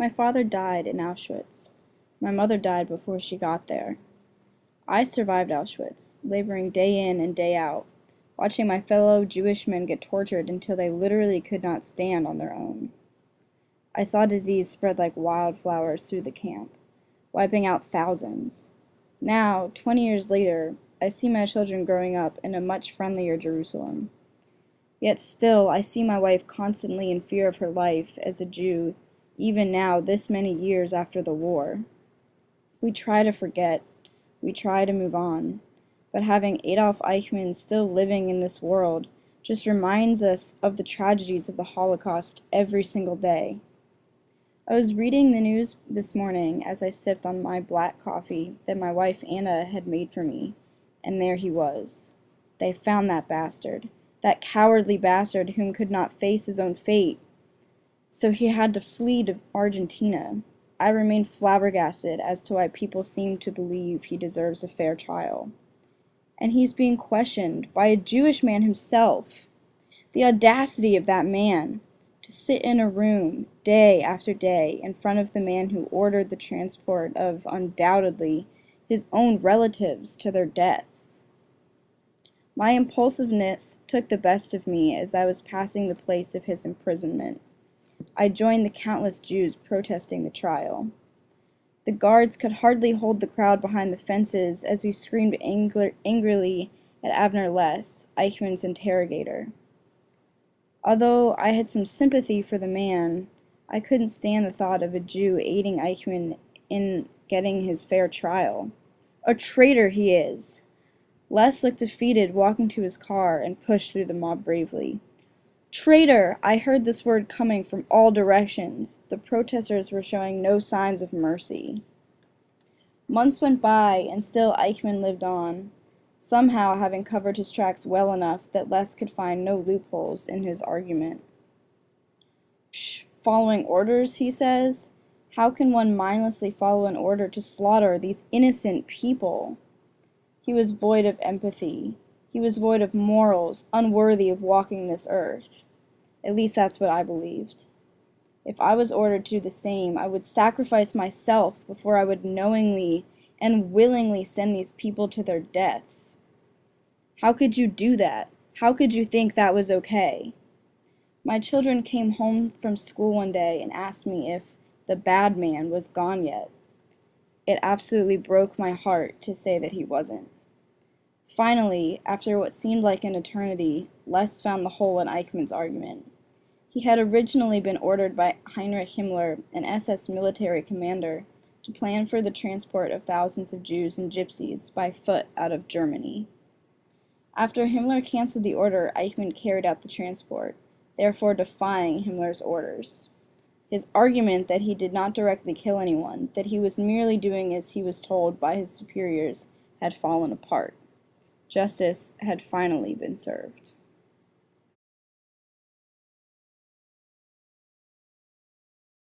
My father died in Auschwitz. My mother died before she got there. I survived Auschwitz, laboring day in and day out, watching my fellow Jewish men get tortured until they literally could not stand on their own. I saw disease spread like wildflowers through the camp, wiping out thousands. Now, 20 years later, I see my children growing up in a much friendlier Jerusalem. Yet still, I see my wife constantly in fear of her life as a Jew, even now, this many years after the war. We try to forget, we try to move on, but having Adolf Eichmann still living in this world just reminds us of the tragedies of the Holocaust every single day. I was reading the news this morning as I sipped on my black coffee that my wife Anna had made for me, and there he was. They found that bastard, that cowardly bastard whom could not face his own fate. So he had to flee to Argentina. I remain flabbergasted as to why people seem to believe he deserves a fair trial. And he's being questioned by a Jewish man himself. The audacity of that man to sit in a room day after day in front of the man who ordered the transport of, undoubtedly, his own relatives to their deaths. My impulsiveness took the best of me as I was passing the place of his imprisonment. I joined the countless Jews protesting the trial. The guards could hardly hold the crowd behind the fences as we screamed angrily at Avner Less, Eichmann's interrogator. Although I had some sympathy for the man, I couldn't stand the thought of a Jew aiding Eichmann in getting his fair trial. A traitor he is! Les looked defeated, walking to his car, and pushed through the mob bravely. Traitor! I heard this word coming from all directions. The protesters were showing no signs of mercy. Months went by, and still Eichmann lived on, somehow having covered his tracks well enough that Les could find no loopholes in his argument. Psh, following orders, he says? How can one mindlessly follow an order to slaughter these innocent people? He was void of empathy. He was void of morals, unworthy of walking this earth. At least that's what I believed. If I was ordered to do the same, I would sacrifice myself before I would knowingly and willingly send these people to their deaths. How could you do that? How could you think that was okay? My children came home from school one day and asked me if the bad man was gone yet. It absolutely broke my heart to say that he wasn't. Finally, after what seemed like an eternity, Les found the hole in Eichmann's argument. He had originally been ordered by Heinrich Himmler, an SS military commander, to plan for the transport of thousands of Jews and Gypsies by foot out of Germany. After Himmler canceled the order, Eichmann carried out the transport, therefore defying Himmler's orders. His argument that he did not directly kill anyone, that he was merely doing as he was told by his superiors, had fallen apart. Justice had finally been served.